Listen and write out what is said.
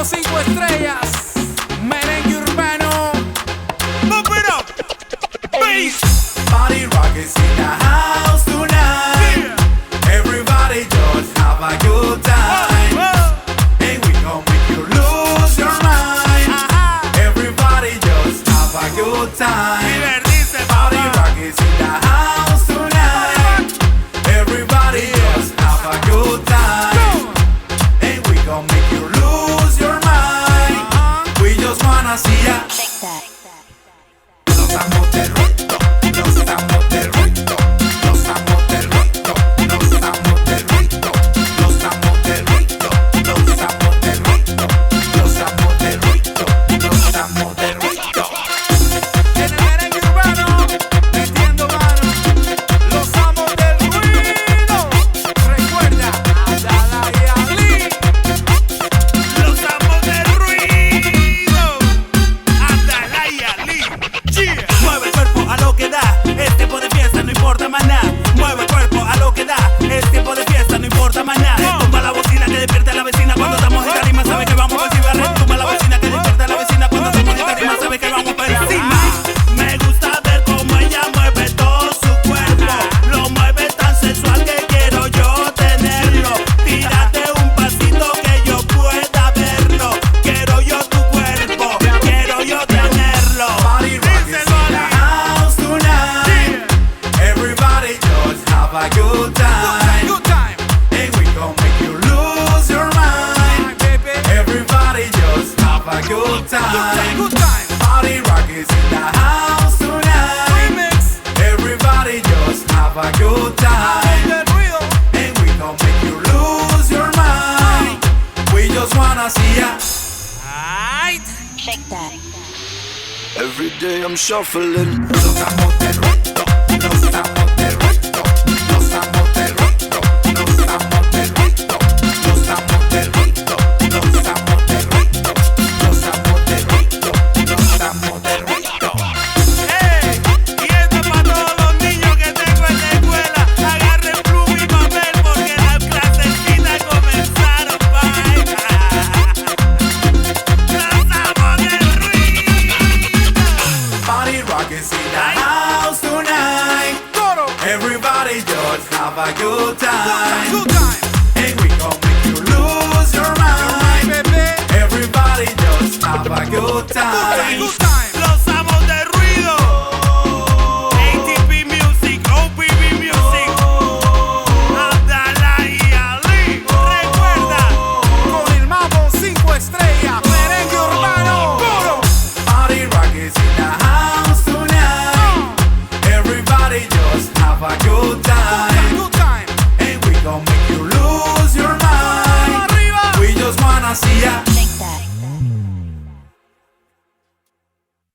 5 estrellas, merengue urbano. Pump it up, bass. Party rock is in the house tonight. Yeah. Everybody just have a good time. And we gon' make you lose your mind. Everybody just have a good time. Divertirse, Party papá. rock is in the house tonight. Everybody just have a good time. And we gon' make you lose your mind. We just wanna see ya. Los amos del ruido, los amos del ruido, los amos del ruido, los amos del ruido, los amos del ruido, los amos del ruido, los amos del ruido, los amos del ruido. En el merengue urbano, metiendo mano, los amos del ruido. Recuerda, Abdalá y Alí. Los amos del ruido. Abdalá y Alí. Yeah. Mueve el cuerpo a lo que da. Es tiempo de fiesta, no importa más nada. Mueve el cuerpo a lo que da. Es tiempo de fiesta, no importa más nada. Tumba la bocina que despierte a la vecina cuando estamos en tarima. Sabe que vamos por encima. Tumba la bocina que despierte a la vecina cuando estamos en tarima. Sabe que vamos por encima. Me gusta ver cómo ella mueve todo su cuerpo. Lo mueve tan sensual que quiero yo tenerlo. Tírate un pasito que yo pueda verlo. Quiero yo tu cuerpo, quiero yo tenerlo. Party rock is in the house tonight. Everybody just have a good time. Good time, And we gon' make you lose your mind. baby. Everybody just have a good time. Good time. Party rock is in the house tonight. Remix. Everybody just have a good Amos time. del Ruido. And we gon' make you lose your mind. We just wanna see ya. Ay, Every day I'm shuffling. Los amos del ruido, los amos del ruido, los amos del ruido, los amos del ruido, los amos del ruido, los amos del ruido, los amos del ruido, los amos del ruido. hey, y esto es para todos los niños que tengo en la escuela. Agarren pluma y papel porque las clasecitas comenzaron, bye. Los amos del ruido. Party rock is in the house tonight. Toro. Everybody just have a good time. Good time.